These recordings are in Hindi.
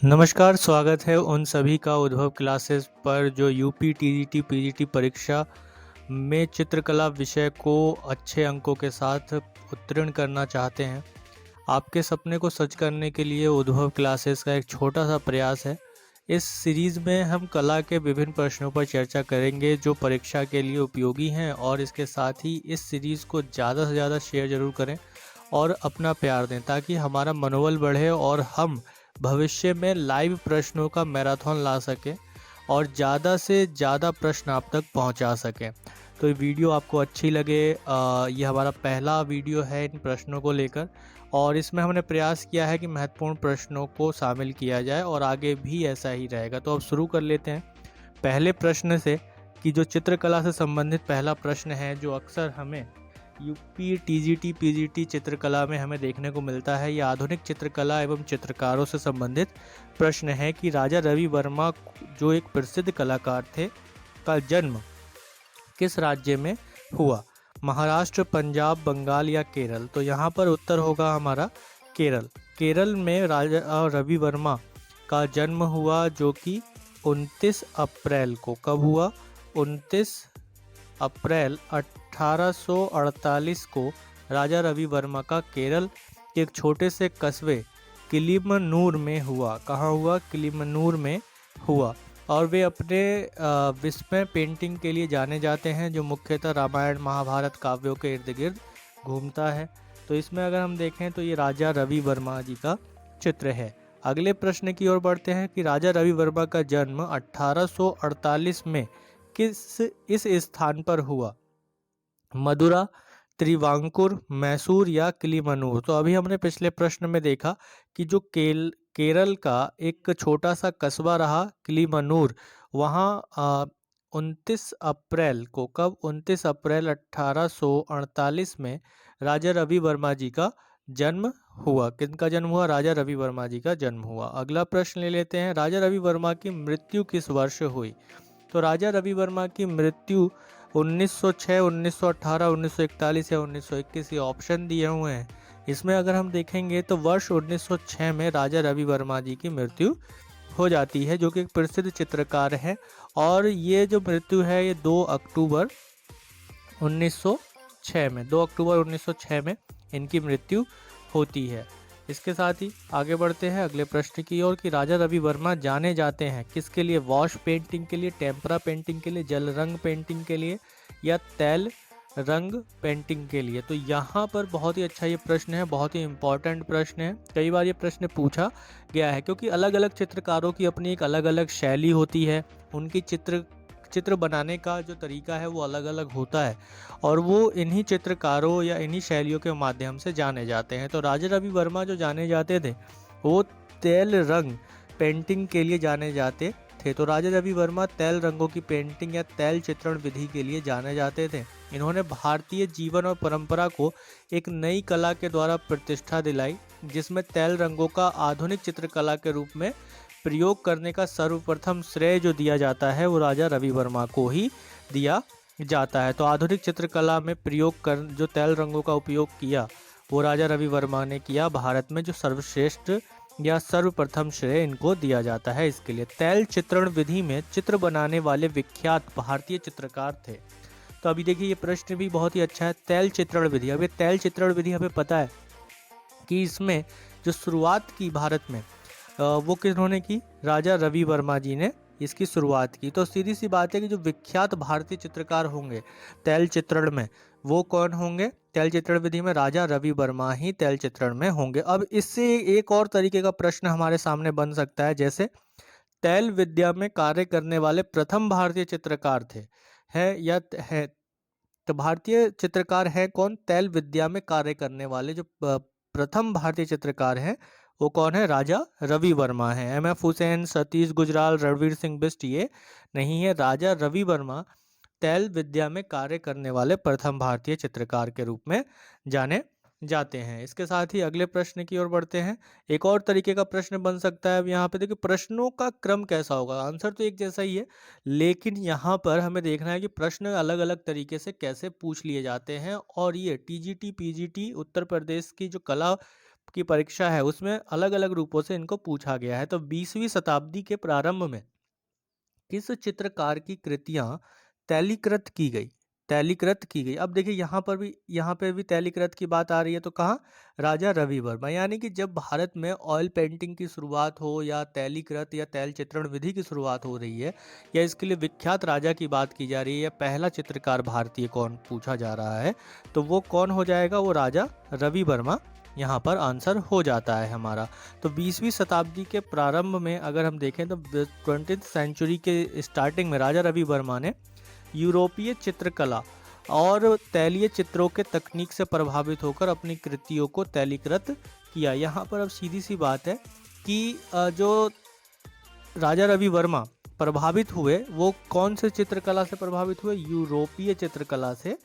नमस्कार, स्वागत है उन सभी का उद्भव क्लासेस पर जो यूपी, टीजीटी, पीजीटी परीक्षा में चित्रकला विषय को अच्छे अंकों के साथ उत्तीर्ण करना चाहते हैं। आपके सपने को सच करने के लिए उद्भव क्लासेस का एक छोटा सा प्रयास है। इस सीरीज़ में हम कला के विभिन्न प्रश्नों पर चर्चा करेंगे जो परीक्षा के लिए उपयोगी हैं, और इसके साथ ही इस सीरीज़ को ज़्यादा से ज़्यादा शेयर ज़रूर करें और अपना प्यार दें ताकि हमारा मनोबल बढ़े और हम भविष्य में लाइव प्रश्नों का मैराथन ला सकें और ज़्यादा से ज़्यादा प्रश्न आप तक पहुंचा सकें। तो ये वीडियो आपको अच्छी लगे, ये हमारा पहला वीडियो है इन प्रश्नों को लेकर, और इसमें हमने प्रयास किया है कि महत्वपूर्ण प्रश्नों को शामिल किया जाए और आगे भी ऐसा ही रहेगा। तो अब शुरू कर लेते हैं पहले प्रश्न से, कि जो चित्रकला से संबंधित पहला प्रश्न है जो अक्सर हमें यूपी, टीजीटी, पीजीटी चित्रकला में हमें देखने को मिलता है। यह आधुनिक चित्रकला एवं चित्रकारों से संबंधित प्रश्न है कि राजा रवि वर्मा जो एक प्रसिद्ध कलाकार थे का जन्म किस राज्य में हुआ? महाराष्ट्र, पंजाब, बंगाल या केरल? तो यहाँ पर उत्तर होगा हमारा केरल। केरल में राजा रवि वर्मा का जन्म हुआ जो कि 29 अप्रैल को। कब हुआ? 29 अप्रैल 1848 को राजा रवि वर्मा का केरल के एक छोटे से कस्बे किलिमनूर में हुआ। कहाँ हुआ? किलिमनूर में हुआ। और वे अपने विस्मय पेंटिंग के लिए जाने जाते हैं जो मुख्यतः रामायण महाभारत काव्यों के इर्द गिर्द घूमता है। तो इसमें अगर हम देखें तो ये राजा रवि वर्मा जी का चित्र है। अगले प्रश्न की ओर बढ़ते हैं कि राजा रवि वर्मा का जन्म 1848 में इस स्थान पर हुआ? मदुरा, त्रिवांकुर, मैसूर या किलिमनूर? तो अभी हमने पिछले प्रश्न में देखा कि जो केरल का एक छोटा सा कस्बा रहा किलिमनूर, वहाँ 29 अप्रैल को, कब? 29 अप्रैल 1848 में राजा रवि वर्मा जी का जन्म हुआ। किनका जन्म हुआ? राजा रवि वर्मा जी का जन्म हुआ। अगला प्रश्न ले लेते हैं, राजा रवि वर्मा की मृत्यु किस वर्ष हुई? तो राजा रवि वर्मा की मृत्यु 1906, 1918, 1941 या 1921, ये ऑप्शन दिए हुए हैं। इसमें अगर हम देखेंगे तो वर्ष 1906 में राजा रवि वर्मा जी की मृत्यु हो जाती है, जो कि एक प्रसिद्ध चित्रकार है। और ये जो मृत्यु है ये 2 अक्टूबर 1906 में 2 अक्टूबर 1906 में इनकी मृत्यु होती है। इसके साथ ही आगे बढ़ते हैं अगले प्रश्न की ओर कि राजा रवि वर्मा जाने जाते हैं किसके लिए? वॉश पेंटिंग के लिए, टेम्परा पेंटिंग के लिए, जल रंग पेंटिंग के लिए या तैल रंग पेंटिंग के लिए? तो यहाँ पर बहुत ही अच्छा ये प्रश्न है, बहुत ही इम्पोर्टेंट प्रश्न है। कई बार ये प्रश्न पूछा गया है क्योंकि अलग अलग चित्रकारों की अपनी एक अलग अलग शैली होती है। उनकी चित्र बनाने का जो तरीका है वो अलग अलग होता है, और वो इन्हीं चित्रकारों या इन्हीं शैलियों के माध्यम से जाने जाते हैं। तो राजा रवि वर्मा जो जाने जाते थे वो तेल रंग पेंटिंग के लिए जाने जाते थे। तो राजा रवि वर्मा तेल रंगों की पेंटिंग या तेल चित्रण विधि के लिए जाने जाते थे। इन्होंने भारतीय जीवन और परंपरा को एक नई कला के द्वारा प्रतिष्ठा दिलाई, जिसमें तेल रंगों का आधुनिक चित्रकला के रूप में प्रयोग करने का सर्वप्रथम श्रेय जो दिया जाता है वो राजा रवि वर्मा को ही दिया जाता है। तो आधुनिक चित्रकला में प्रयोग कर जो तेल रंगों का उपयोग किया वो राजा रवि वर्मा ने किया। भारत में जो सर्वश्रेष्ठ या सर्वप्रथम श्रेय इनको दिया जाता है इसके लिए। तेल चित्रण विधि में चित्र बनाने वाले विख्यात भारतीय चित्रकार थे। तो अभी देखिए ये प्रश्न भी बहुत ही अच्छा है। तेल चित्रण विधि, अभी तेल चित्रण विधि हमें पता है कि इसमें जो शुरुआत की भारत में वो किन्होंने की? राजा रवि वर्मा जी ने इसकी शुरुआत की। तो सीधी सी बात है कि जो विख्यात भारतीय चित्रकार होंगे तैल चित्रण में, वो कौन होंगे? तैल चित्रण विधि में राजा रवि वर्मा ही तैल चित्रण में होंगे। अब इससे एक और तरीके का प्रश्न हमारे सामने बन सकता है, जैसे तैल विद्या में कार्य करने वाले प्रथम भारतीय चित्रकार थे, है या है? तो भारतीय चित्रकार हैं कौन? तैल विद्या में कार्य करने वाले जो प्रथम भारतीय चित्रकार हैं वो कौन है? राजा रवि वर्मा है। एम.एफ. हुसैन, सतीश गुजराल, रणवीर सिंह बिष्ट ये नहीं है। राजा रवि वर्मा तैल विद्या में कार्य करने वाले प्रथम भारतीय चित्रकार के रूप में जाने जाते हैं। इसके साथ ही अगले प्रश्न की ओर बढ़ते हैं। एक और तरीके का प्रश्न बन सकता है। अब यहाँ पे देखिए प्रश्नों का क्रम कैसा होगा, आंसर तो एक जैसा ही है, लेकिन यहाँ पर हमें देखना है कि प्रश्न अलग अलग तरीके से कैसे पूछ लिए जाते हैं। और ये टीजीटी, पीजीटी उत्तर प्रदेश की जो कला की परीक्षा है उसमें अलग अलग रूपों से इनको पूछा गया है। तो 20वीं शताब्दी के प्रारंभ में किस चित्रकार की कृतियां तैलीकृत की गई? तैलीकृत की गई। अब देखिए यहाँ पे भी तैलीकृत की बात आ रही है, तो कहाँ? राजा रवि वर्मा। यानी कि जब भारत में ऑयल पेंटिंग की शुरुआत हो या तैलीकृत या तैल चित्रण विधि की शुरुआत हो रही है या इसके लिए विख्यात राजा की बात की जा रही है या पहला चित्रकार भारतीय कौन पूछा जा रहा है, तो वो कौन हो जाएगा? वो राजा रवि वर्मा यहाँ पर आंसर हो जाता है हमारा। तो 20वीं शताब्दी के प्रारंभ में अगर हम देखें तो 20th सेंचुरी के स्टार्टिंग में राजा रवि वर्मा ने यूरोपीय चित्रकला और तैलीय चित्रों के तकनीक से प्रभावित होकर अपनी कृतियों को तैलीकृत किया। यहाँ पर अब सीधी सी बात है कि जो राजा रवि वर्मा प्रभावित हुए वो कौन से चित्रकला से प्रभावित हुए? यूरोपीय चित्रकला से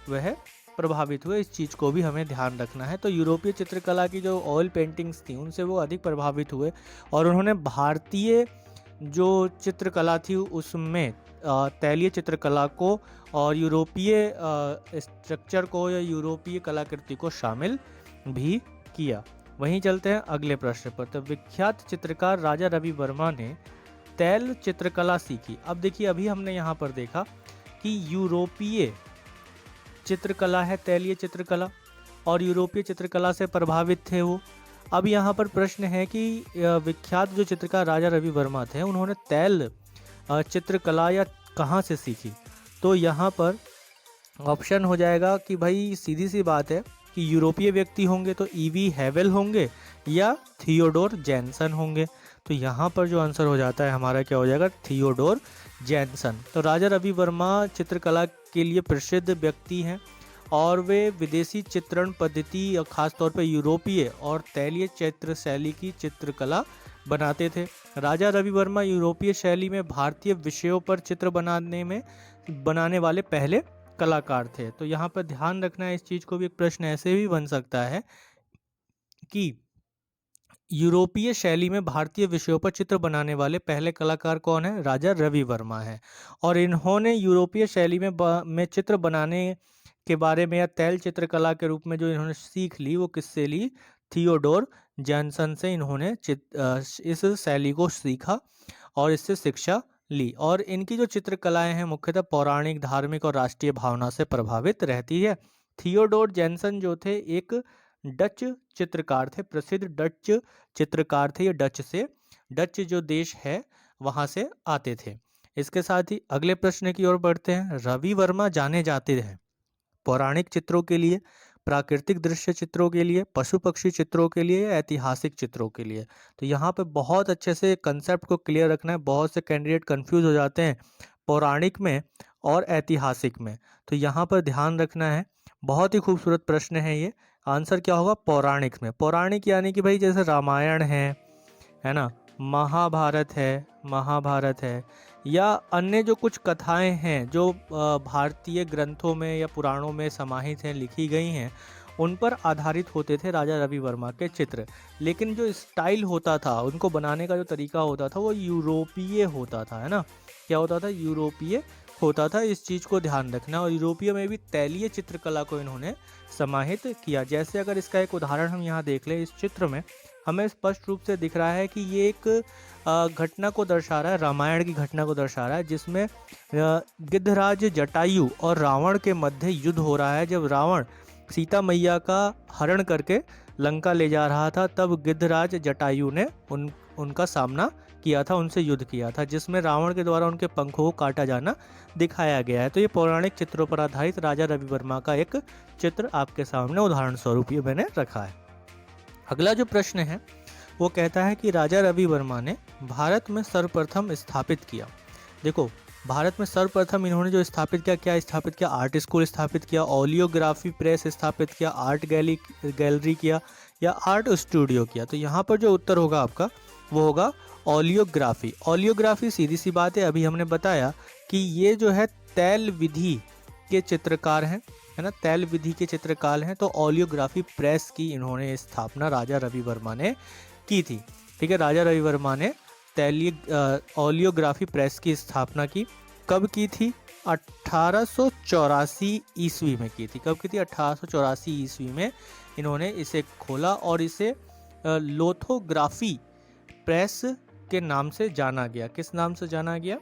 वह प्रभावित हुए। इस चीज़ को भी हमें ध्यान रखना है। तो यूरोपीय चित्रकला की जो ऑयल पेंटिंग्स थी उनसे वो अधिक प्रभावित हुए और उन्होंने भारतीय जो चित्रकला थी उसमें तैलीय चित्रकला को और यूरोपीय स्ट्रक्चर को या यूरोपीय कलाकृति को शामिल भी किया। वहीं चलते हैं अगले प्रश्न पर। तो विख्यात चित्रकार राजा रवि वर्मा ने तैल चित्रकला सीखी। अब देखिए अभी हमने यहाँ पर देखा कि यूरोपीय चित्रकला है तैलीय चित्रकला और यूरोपीय चित्रकला से प्रभावित थे वो। अब यहाँ पर प्रश्न है कि विख्यात जो चित्रकार राजा रवि वर्मा थे उन्होंने तैल चित्रकला या कहाँ से सीखी? तो यहाँ पर ऑप्शन हो जाएगा कि भाई सीधी सी बात है कि यूरोपीय व्यक्ति होंगे तो ईवी हैवेल होंगे या थियोडोर जैनसन होंगे। तो यहाँ पर जो आंसर हो जाता है हमारा क्या हो जाएगा? Theodore Jansen. तो राजा रवि वर्मा चित्रकला के लिए प्रसिद्ध व्यक्ति हैं और वे विदेशी चित्रण पद्धति और ख़ासतौर पर यूरोपीय और तैलीय चित्र शैली की चित्रकला बनाते थे। राजा रवि वर्मा यूरोपीय शैली में भारतीय विषयों पर चित्र बनाने वाले पहले कलाकार थे। तो यहाँ पर ध्यान रखना है इस चीज़ को भी। एक प्रश्न ऐसे भी बन सकता है कि यूरोपीय शैली में भारतीय विषयों पर चित्र बनाने वाले पहले कलाकार कौन है? राजा रवि वर्मा है। और इन्होंने यूरोपीय शैली में चित्र बनाने के बारे में या तैल चित्रकला के रूप में जो इन्होंने सीख ली वो किससे ली? थियोडोर जैनसन से इन्होंने इस शैली को सीखा और इससे शिक्षा ली। और इनकी जो चित्रकलाएं हैं मुख्यतः पौराणिक, धार्मिक और राष्ट्रीय भावना से प्रभावित रहती है। थियोडोर जैनसन जो थे एक डच चित्रकार थे, प्रसिद्ध डच चित्रकार थे। ये डच जो देश है वहाँ से आते थे। इसके साथ ही अगले प्रश्न की ओर बढ़ते हैं। रवि वर्मा जाने जाते हैं पौराणिक चित्रों के लिए, प्राकृतिक दृश्य चित्रों के लिए, पशु पक्षी चित्रों के लिए या ऐतिहासिक चित्रों के लिए? तो यहाँ पे बहुत अच्छे से कंसेप्ट को क्लियर रखना है। बहुत से कैंडिडेट कंफ्यूज हो जाते हैं पौराणिक में और ऐतिहासिक में, तो यहाँ पर ध्यान रखना है। बहुत ही खूबसूरत प्रश्न है ये। आंसर क्या होगा? पौराणिक में। पौराणिक यानी कि भाई जैसे रामायण है ना, महाभारत है या अन्य जो कुछ कथाएं हैं जो भारतीय ग्रंथों में या पुराणों में समाहित हैं, लिखी गई हैं, उन पर आधारित होते थे राजा रवि वर्मा के चित्र। लेकिन जो स्टाइल होता था, उनको बनाने का जो तरीका होता था वो यूरोपीय होता था, है ना। क्या होता था? यूरोपीय होता था। इस चीज़ को ध्यान रखना। और यूरोपीय में भी तैलीय चित्रकला को इन्होंने समाहित किया। जैसे अगर इसका एक उदाहरण हम यहाँ देख लें, इस चित्र में हमें स्पष्ट रूप से दिख रहा है कि ये एक घटना को दर्शा रहा है, रामायण की घटना को दर्शा रहा है, जिसमें गिद्धराज जटायु और रावण के मध्य युद्ध हो रहा है। जब रावण सीता मैया का हरण करके लंका ले जा रहा था, तब गिद्धराज जटायु ने उनका सामना किया था, उनसे युद्ध किया था, जिसमें रावण के द्वारा उनके पंखों को काटा जाना दिखाया गया है। तो ये पौराणिक चित्रों पर आधारित राजा रवि वर्मा का एक चित्र आपके सामने उदाहरण स्वरूप ये मैंने रखा है। अगला जो प्रश्न है वो कहता है कि राजा रवि वर्मा ने भारत में सर्वप्रथम स्थापित किया। देखो, भारत में सर्वप्रथम इन्होंने जो स्थापित किया, क्या स्थापित किया? आर्ट स्कूल स्थापित किया, ओलियोग्राफी प्रेस स्थापित किया, आर्ट गैलरी किया या आर्ट स्टूडियो किया? तो यहाँ पर जो उत्तर होगा आपका वो होगा ओलियोग्राफी। ओलियोग्राफी सीधी सी बात है, अभी हमने बताया कि ये जो है तैल विधि के चित्रकार हैं, है ना, तैल विधि के चित्रकार हैं। तो ओलियोग्राफी प्रेस की इन्होंने स्थापना राजा रवि वर्मा ने की थी। ठीक है, राजा रवि वर्मा ने ओलियोग्राफी प्रेस की स्थापना की। कब की थी? 1884 ईस्वी में की थी। कब की थी? 1884 ईस्वी में इन्होंने इसे खोला और इसे लोथोग्राफी प्रेस के नाम से जाना गया। किस नाम से जाना गया?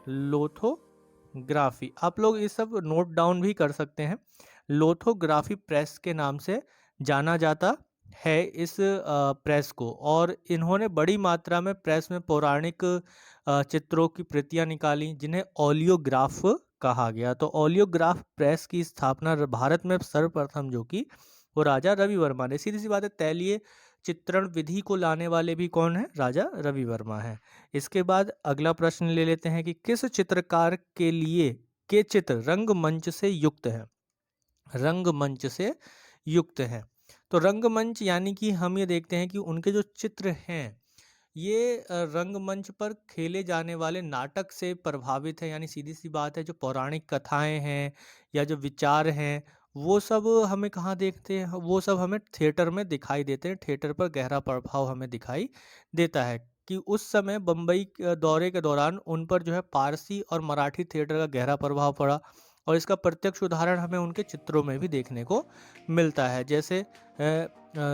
लोथोग्राफी। आप लोग ये सब नोट डाउन भी कर सकते हैं। लोथोग्राफी प्रेस के नाम से जाना जाता है इस प्रेस को। और इन्होंने बड़ी मात्रा में प्रेस में पौराणिक चित्रों की प्रतियां निकाली, जिन्हें ओलियोग्राफ कहा गया। तो ओलियोग्राफ प्रेस की स्थापना भारत में सर्वप्रथम जो की वो राजा रवि वर्मा ने। सीधी सी बात है, तैलीय चित्रण विधि को लाने वाले भी कौन है? राजा रवि वर्मा है। इसके बाद अगला प्रश्न ले लेते हैं कि किस चित्रकार के लिए के चित्र रंगमंच से युक्त है? रंगमंच से युक्त है। तो रंगमंच यानी कि हम ये देखते हैं कि उनके जो चित्र हैं ये रंगमंच पर खेले जाने वाले नाटक से प्रभावित है। यानी सीधी सी बात है, जो पौराणिक कथाएं हैं या जो विचार हैं वो सब हमें कहाँ देखते हैं? वो सब हमें थिएटर में दिखाई देते हैं। थिएटर पर गहरा प्रभाव हमें दिखाई देता है कि उस समय बम्बई दौरे के दौरान उन पर जो है पारसी और मराठी थिएटर का गहरा प्रभाव पड़ा। और इसका प्रत्यक्ष उदाहरण हमें उनके चित्रों में भी देखने को मिलता है। जैसे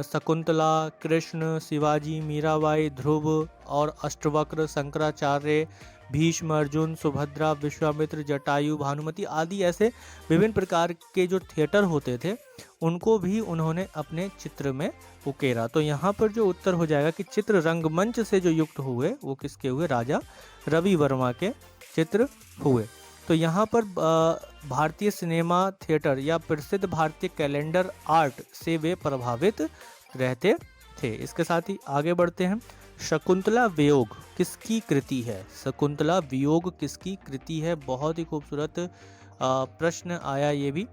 शकुंतला, कृष्ण, शिवाजी, मीराबाई, ध्रुव और अष्टवक्र, शंकराचार्य, भीष्म, अर्जुन, सुभद्रा, विश्वामित्र, जटायु, भानुमति आदि ऐसे विभिन्न प्रकार के जो थिएटर होते थे उनको भी उन्होंने अपने चित्र में उकेरा। तो यहाँ पर जो उत्तर हो जाएगा कि चित्र रंगमंच से जो युक्त हुए वो किसके हुए? राजा रवि वर्मा के चित्र हुए। तो यहाँ पर भारतीय सिनेमा थिएटर या प्रसिद्ध भारतीय कैलेंडर आर्ट से वे प्रभावित रहते थे। इसके साथ ही आगे बढ़ते हैं। शकुंतला वियोग किसकी कृति है? शकुंतला वियोग किसकी कृति है? बहुत ही खूबसूरत प्रश्न आया ये भी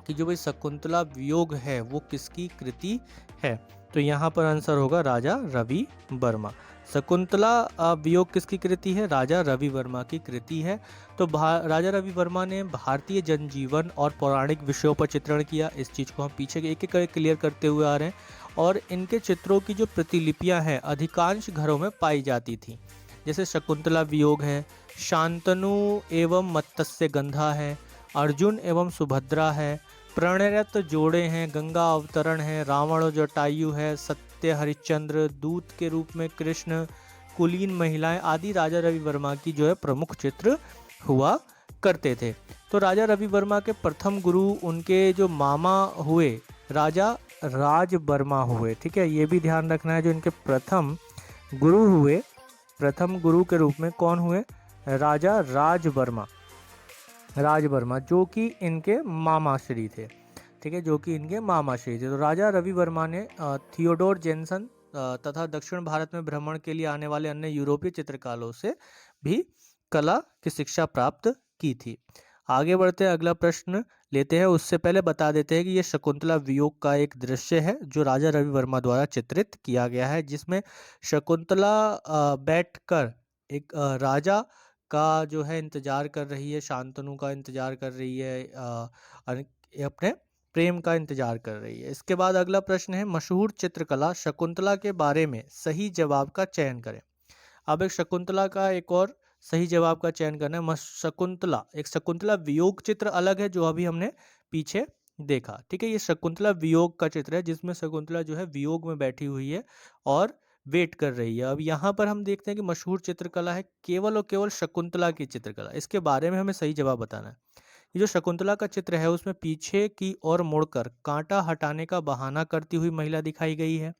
कि जो भाई शकुंतला वियोग है वो किसकी कृति है? तो यहाँ पर आंसर होगा राजा रवि वर्मा। शकुंतला वियोग किसकी कृति है? राजा रवि वर्मा की कृति है। तो राजा रवि वर्मा ने भारतीय जनजीवन और पौराणिक विषयों पर चित्रण किया। इस चीज़ को हम पीछे एक एक करके क्लियर करते हुए आ रहे हैं। और इनके चित्रों की जो प्रतिलिपियां हैं अधिकांश घरों में पाई जाती थी। जैसे शकुंतला वियोग है, शांतनु एवं मत्स्य गंधा है, अर्जुन एवं सुभद्रा है, प्रणयरत जोड़े हैं, गंगा अवतरण है, रावण और जटायु है, सत्य हरिश्चंद्र, दूत के रूप में कृष्ण, कुलीन महिलाएं आदि राजा रवि वर्मा की जो है प्रमुख चित्र हुआ करते थे। तो राजा रवि वर्मा के प्रथम गुरु उनके जो मामा हुए राजा राज वर्मा हुए। ठीक है, ये भी ध्यान रखना है। जो इनके प्रथम गुरु हुए, प्रथम गुरु के रूप में कौन हुए? राजा राज वर्मा जो कि इनके मामा श्री थे। ठीक है, जो कि इनके मामा श्री थे। तो राजा रवि वर्मा ने थियोडोर जेनसन तथा दक्षिण भारत में भ्रमण के लिए आने वाले अन्य यूरोपीय चित्रकारों से भी कला की शिक्षा प्राप्त की थी। आगे बढ़ते हैं, अगला प्रश्न लेते हैं। उससे पहले बता देते हैं कि ये शकुंतला वियोग का एक दृश्य है जो राजा रवि वर्मा द्वारा चित्रित किया गया है, जिसमें शकुंतला बैठकर एक राजा का जो है इंतजार कर रही है, शांतनु का इंतजार कर रही है, अपने प्रेम का इंतजार कर रही है। इसके बाद अगला प्रश्न है, मशहूर चित्रकला शकुंतला के बारे में सही जवाब का चयन करें। अब एक शकुंतला का एक और सही जवाब का चयन करना है। शकुंतला, एक शकुंतला वियोग चित्र अलग है जो अभी हमने पीछे देखा। ठीक है, ये शकुंतला वियोग का चित्र है जिसमें शकुंतला जो है वियोग में बैठी हुई है और वेट कर रही है। अब यहाँ पर हम देखते हैं कि मशहूर चित्रकला है केवल और केवल शकुंतला की चित्रकला। इसके बारे में हमें सही जवाब बताना है। ये जो शकुंतला का चित्र है उसमें पीछे की ओर मुड़कर कांटा हटाने का बहाना करती हुई महिला दिखाई गई है,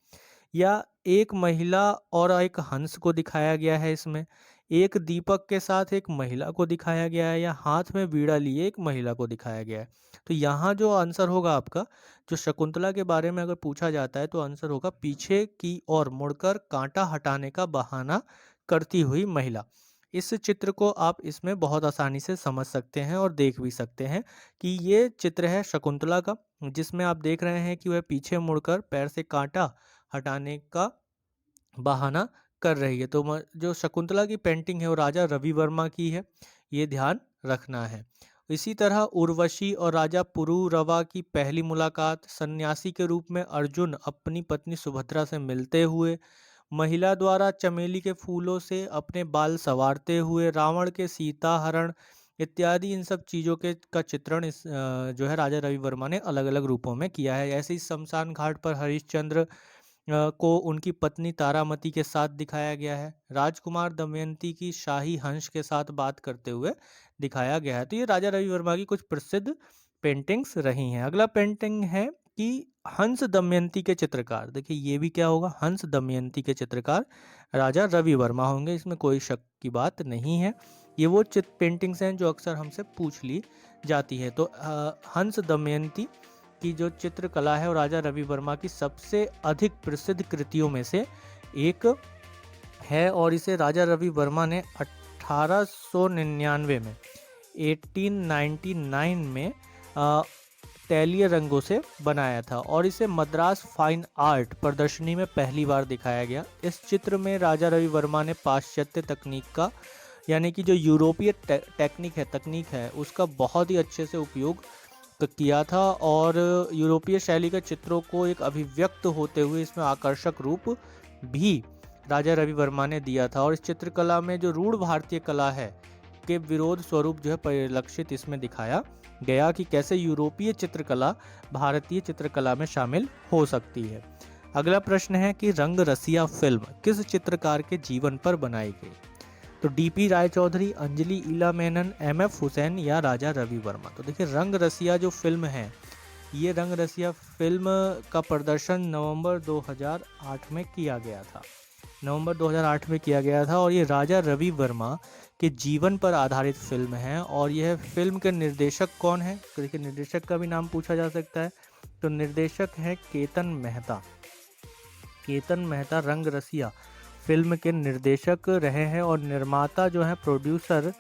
या एक महिला और एक हंस को दिखाया गया है। इसमें एक दीपक के साथ एक महिला को दिखाया गया है, या हाथ में बीड़ा लिए एक महिला को दिखाया गया है। तो यहाँ जो आंसर होगा आपका, जो शकुंतला के बारे में अगर पूछा जाता है तो आंसर होगा पीछे की ओर मुड़कर कांटा हटाने का बहाना करती हुई महिला। इस चित्र को आप इसमें बहुत आसानी से समझ सकते हैं और देख भी सकते हैं कि ये चित्र है शकुंतला का, जिसमें आप देख रहे हैं कि वह पीछे मुड़कर पैर से कांटा हटाने का बहाना कर रही है। तो जो शकुंतला की पेंटिंग है वो राजा रवि वर्मा की है, ये ध्यान रखना है। इसी तरह उर्वशी और राजा पुरूरवा की पहली मुलाकात, सन्यासी के रूप में अर्जुन अपनी पत्नी सुभद्रा से मिलते हुए, महिला द्वारा चमेली के फूलों से अपने बाल संवारते हुए, रावण के सीता हरण इत्यादि इन सब चीज़ों के का चित्रण जो है राजा रवि वर्मा ने अलग अलग रूपों में किया है। ऐसे ही शमशान घाट पर हरिश्चंद्र को उनकी पत्नी तारामती के साथ दिखाया गया है। राजकुमार दमयंती की शाही हंस के साथ बात करते हुए दिखाया गया है। तो ये राजा रवि वर्मा की कुछ प्रसिद्ध पेंटिंग्स रही हैं। अगला पेंटिंग है कि हंस दमयंती के चित्रकार, देखिए ये भी क्या होगा, हंस दमयंती के चित्रकार राजा रवि वर्मा होंगे, इसमें कोई शक की बात नहीं है। ये वो चित्र पेंटिंग्स हैं जो अक्सर हमसे पूछ ली जाती है। तो हंस दमयंती की जो चित्रकला है वो राजा रवि वर्मा की सबसे अधिक प्रसिद्ध कृतियों में से एक है और इसे राजा रवि वर्मा ने 1899 में 1899 में तैलीय रंगों से बनाया था और इसे मद्रास फाइन आर्ट प्रदर्शनी में पहली बार दिखाया गया। इस चित्र में राजा रवि वर्मा ने पाश्चात्य तकनीक का, यानी कि जो यूरोपीय तकनीक है उसका बहुत ही अच्छे से उपयोग किया था और यूरोपीय शैली के चित्रों को एक अभिव्यक्त होते हुए इसमें आकर्षक रूप भी राजा रवि वर्मा ने दिया था। और इस चित्रकला में जो रूढ़ भारतीय कला है के विरोध स्वरूप जो है परिलक्षित इसमें दिखाया गया कि कैसे यूरोपीय चित्रकला भारतीय चित्रकला में शामिल हो सकती है। अगला प्रश्न है कि रंग रसिया फिल्म किस चित्रकार के जीवन पर बनाई गई? तो डीपी रायचौधरी, अंजलि ईला मेनन, एमएफ हुसैन या राजा रवि वर्मा? तो देखिए रंग रसिया जो फिल्म है, ये रंग रसिया फिल्म का प्रदर्शन नवंबर 2008 में किया गया था। नवंबर 2008 में किया गया था और ये राजा रवि वर्मा के जीवन पर आधारित फिल्म है। और यह फिल्म के निर्देशक कौन है? तो देखिए निर्देशक का भी नाम पूछा जा सकता है। तो निर्देशक है केतन मेहता। केतन मेहता रंग रसिया फिल्म के निर्देशक रहे हैं और निर्माता जो है प्रोड्यूसर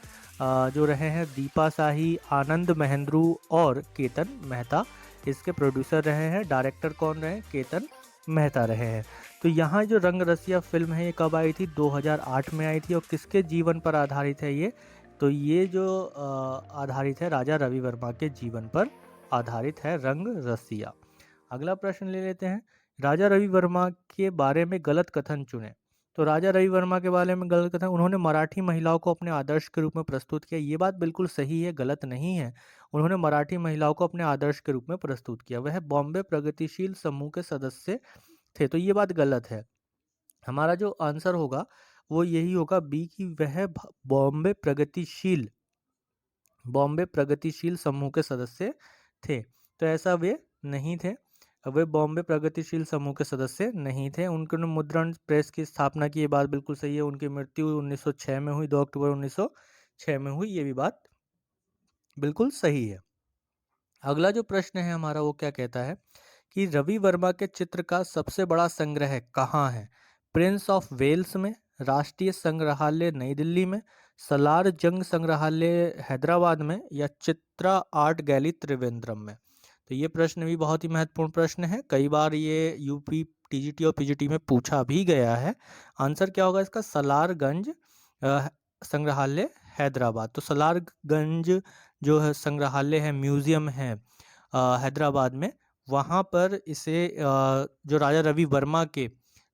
जो रहे हैं दीपा शाही, आनंद महेंद्रू और केतन मेहता इसके प्रोड्यूसर रहे हैं। डायरेक्टर कौन रहे? केतन मेहता रहे हैं। तो यहाँ जो रंग रसिया फिल्म है ये कब आई थी? 2008 में आई थी। और किसके जीवन पर आधारित है ये? तो ये जो आधारित है राजा रवि वर्मा के जीवन पर आधारित है रंग रसिया। अगला प्रश्न ले लेते हैं, राजा रवि वर्मा के बारे में गलत कथन चुने। तो राजा रवि वर्मा के बारे में गलत कथन, उन्होंने मराठी महिलाओं को अपने आदर्श के रूप में प्रस्तुत किया। ये बात बिल्कुल सही है, गलत नहीं है। उन्होंने मराठी महिलाओं को अपने आदर्श के रूप में प्रस्तुत किया। वह बॉम्बे प्रगतिशील समूह के सदस्य थे, तो ये बात गलत है। हमारा जो आंसर होगा वो यही होगा बी, कि वह बॉम्बे प्रगतिशील समूह के सदस्य थे। तो ऐसा वे नहीं थे, वे बॉम्बे प्रगतिशील समूह के सदस्य नहीं थे। उन्होंने मुद्रण प्रेस की स्थापना की, ये बात बिल्कुल सही है। उनकी मृत्यु 1906 में हुई, 2 अक्टूबर 1906 में हुई, ये भी बात बिल्कुल सही है। अगला जो प्रश्न है हमारा वो क्या कहता है कि रवि वर्मा के चित्र का सबसे बड़ा संग्रह कहाँ है? प्रिंस ऑफ वेल्स में, राष्ट्रीय संग्रहालय नई दिल्ली में, सलार जंग संग्रहालय हैदराबाद में या चित्रा आर्ट गैलरी त्रिवेंद्रम में? तो ये प्रश्न भी बहुत ही महत्वपूर्ण प्रश्न है। कई बार ये यूपी टीजीटी और पीजीटी में पूछा भी गया है। आंसर क्या होगा इसका? सलारगंज संग्रहालय हैदराबाद। तो सलारगंज जो है संग्रहालय है, म्यूजियम है हैदराबाद में, वहाँ पर इसे जो राजा रवि वर्मा के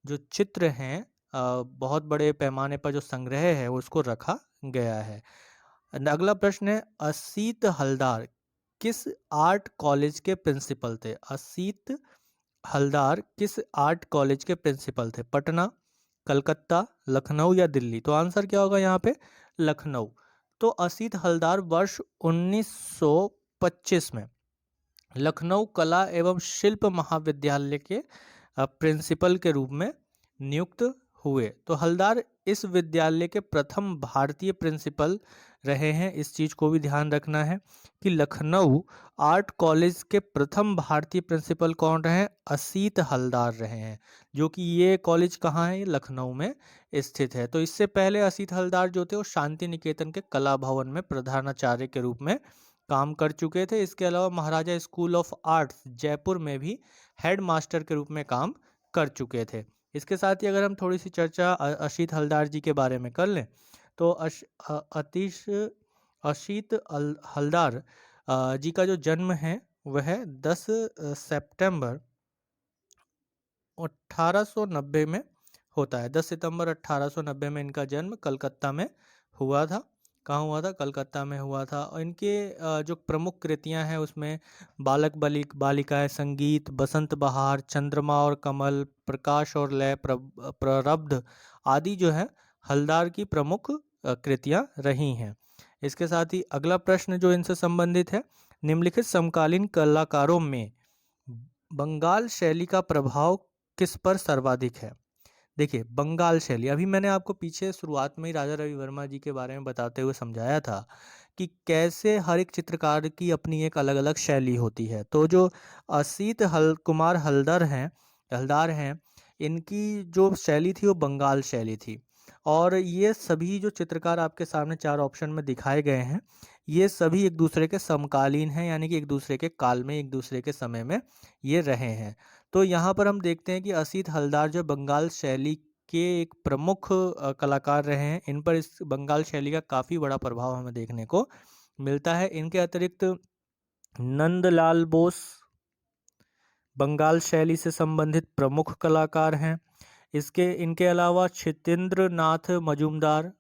जो चित्र हैं बहुत बड़े पैमाने पर जो संग्रह है उसको रखा गया है। अगला प्रश्न है, असीत हलदार किस आर्ट कॉलेज के प्रिंसिपल थे? असीत हलदार किस आर्ट कॉलेज के प्रिंसिपल थे? पटना, कलकत्ता, लखनऊ या दिल्ली? तो आंसर क्या होगा यहाँ पे? लखनऊ। तो असीत हलदार वर्ष 1925 में लखनऊ कला एवं शिल्प महाविद्यालय के प्रिंसिपल के रूप में नियुक्त हुए। तो हलदार इस विद्यालय के प्रथम भारतीय प्रिंसिपल रहे हैं। इस चीज़ को भी ध्यान रखना है कि लखनऊ आर्ट कॉलेज के प्रथम भारतीय प्रिंसिपल कौन रहे हैं? असीत हलदार रहे हैं, जो कि ये कॉलेज कहाँ है? लखनऊ में स्थित है। तो इससे पहले असीत हलदार जो थे वो शांति निकेतन के कला भवन में प्रधानाचार्य के रूप में काम कर चुके थे। इसके अलावा महाराजा स्कूल ऑफ आर्ट्स जयपुर में भी हेड मास्टर के रूप में काम कर चुके थे। इसके साथ ही अगर हम थोड़ी सी चर्चा असीत हलदार जी के बारे में कर लें तो असीत हलदार जी का जो जन्म है वह 10 सितंबर 1890 में होता है। 10 सितंबर 1890 में इनका जन्म कलकत्ता में हुआ था। कहाँ हुआ था? कलकत्ता में हुआ था। और इनके जो प्रमुख कृतियाँ हैं उसमें बालक बालिकाएँ, संगीत, बसंत बहार, चंद्रमा और कमल, प्रकाश और लय, प्ररब्ध आदि जो है हलदार की प्रमुख कृतियाँ रही हैं। इसके साथ ही अगला प्रश्न जो इनसे संबंधित है, निम्नलिखित समकालीन कलाकारों में बंगाल शैली का प्रभाव किस पर सर्वाधिक है? देखिए, बंगाल शैली, अभी मैंने आपको पीछे शुरुआत में ही राजा रवि वर्मा जी के बारे में बताते हुए समझाया था कि कैसे हर एक चित्रकार की अपनी एक अलग अलग शैली होती है। तो जो असीत कुमार हलदार हैं, इनकी जो शैली थी वो बंगाल शैली थी। और ये सभी जो चित्रकार आपके सामने 4 ऑप्शन में दिखाए गए हैं, ये सभी एक दूसरे के समकालीन हैं, यानी कि एक दूसरे के काल में, एक दूसरे के समय में ये रहे हैं। तो यहाँ पर हम देखते हैं कि असीत हलदार जो बंगाल शैली के एक प्रमुख कलाकार रहे हैं। इन पर इस बंगाल शैली का काफ़ी बड़ा प्रभाव हमें देखने को मिलता है। इनके अतिरिक्त नंदलाल बोस बंगाल शैली से संबंधित प्रमुख कलाकार हैं। इनके अलावा क्षितेंद्र नाथ मजूमदार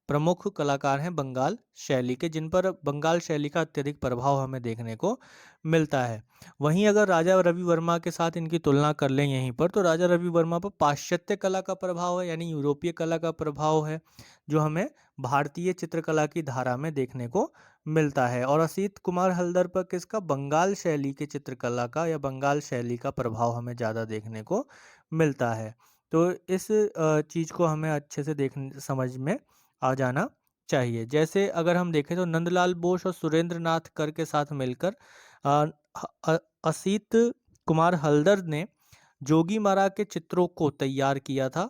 प्रमुख कलाकार हैं बंगाल शैली के, जिन पर बंगाल शैली का अत्यधिक प्रभाव हमें देखने को मिलता है। वहीं अगर राजा रवि वर्मा के साथ इनकी तुलना कर लें यहीं पर, तो राजा रवि वर्मा पर पाश्चात्य कला का प्रभाव है, यानी यूरोपीय कला का प्रभाव है, जो हमें भारतीय चित्रकला की धारा में देखने को मिलता है। और असीत कुमार हलदर पर किसका? बंगाल शैली के चित्रकला का या बंगाल शैली का प्रभाव हमें ज़्यादा देखने को मिलता है। तो इस चीज़ को हमें अच्छे से देखने समझ में आ जाना चाहिए। जैसे अगर हम देखें तो नंदलाल बोस और सुरेंद्र नाथ कर के साथ मिलकर अ, असीत कुमार हलदर ने जोगी मारा के चित्रों को तैयार किया था।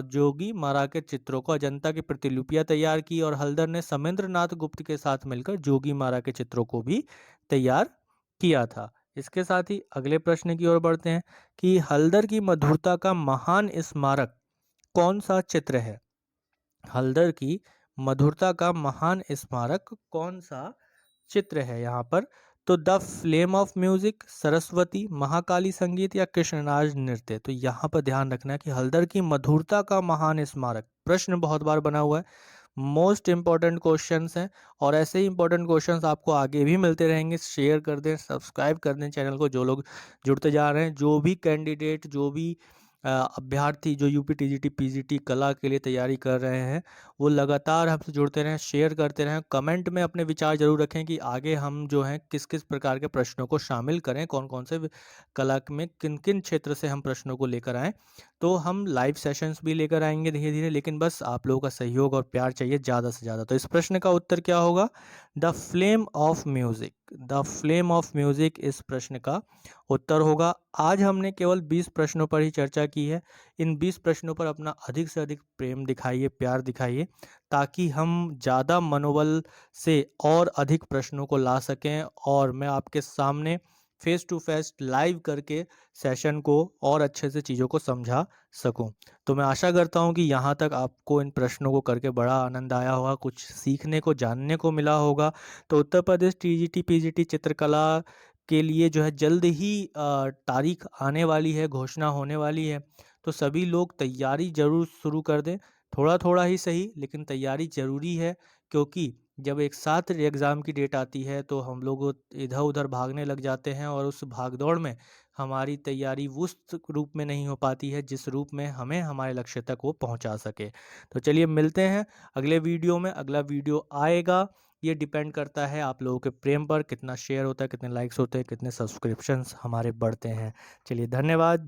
जोगी मारा के चित्रों को, अजंता की प्रतिलिपियां तैयार की, और हलदर ने समेंद्र नाथ गुप्त के साथ मिलकर जोगी मारा के चित्रों को भी तैयार किया था। इसके साथ ही अगले प्रश्न की ओर बढ़ते हैं कि हलदर की मधुरता का महान स्मारक कौन सा चित्र है? हलदर की मधुरता का महान स्मारक कौन सा चित्र है यहाँ पर? तो the flame of music, Saraswati, Mahakali संगीत या कृष्णराज नृत्य। तो यहाँ पर ध्यान रखना है कि हलदर की मधुरता का महान स्मारक, प्रश्न बहुत बार बना हुआ है, मोस्ट इंपॉर्टेंट क्वेश्चंस हैं, और ऐसे ही इंपॉर्टेंट क्वेश्चंस आपको आगे भी मिलते रहेंगे। शेयर कर दें, सब्सक्राइब कर दें चैनल को, जो लोग जुड़ते जा रहे हैं, जो भी कैंडिडेट, जो भी अभ्यर्थी जो यूपी टीजीटी पीजीटी कला के लिए तैयारी कर रहे हैं, वो लगातार हमसे जुड़ते रहें, शेयर करते रहें। कमेंट में अपने विचार जरूर रखें कि आगे हम जो हैं किस किस प्रकार के प्रश्नों को शामिल करें, कौन कौन से कला में किन किन क्षेत्र से हम प्रश्नों को लेकर आएँ। तो हम लाइव सेशंस भी लेकर आएंगे धीरे धीरे, लेकिन बस आप लोगों का सहयोग और प्यार चाहिए ज़्यादा से ज़्यादा। तो इस प्रश्न का उत्तर क्या होगा? The flame of music. The flame of music इस प्रश्न का उत्तर होगा। आज हमने केवल 20 प्रश्नों पर ही चर्चा की है। इन 20 प्रश्नों पर अपना अधिक से अधिक प्रेम दिखाइए, प्यार दिखाइए, ताकि हम ज़्यादा मनोबल से और अधिक प्रश्नों को ला सकें, और मैं आपके सामने फेस टू फेस लाइव करके सेशन को और अच्छे से चीज़ों को समझा सकूं। तो मैं आशा करता हूं कि यहाँ तक आपको इन प्रश्नों को करके बड़ा आनंद आया होगा, कुछ सीखने को, जानने को मिला होगा। तो उत्तर प्रदेश टीजीटी पीजीटी चित्रकला के लिए जो है जल्द ही तारीख आने वाली है, घोषणा होने वाली है। तो सभी लोग तैयारी जरूर शुरू कर दें, थोड़ा थोड़ा ही सही, लेकिन तैयारी ज़रूरी है, क्योंकि जब एक साथ एग्ज़ाम की डेट आती है तो हम लोग इधर उधर भागने लग जाते हैं, और उस भागदौड़ में हमारी तैयारी उस रूप में नहीं हो पाती है जिस रूप में हमें हमारे लक्ष्य तक वो पहुंचा सके। तो चलिए मिलते हैं अगले वीडियो में। अगला वीडियो आएगा, ये डिपेंड करता है आप लोगों के प्रेम पर, कितना शेयर होता है, कितने लाइक्स होते हैं, कितने सब्सक्रिप्शंस हमारे बढ़ते हैं। चलिए धन्यवाद।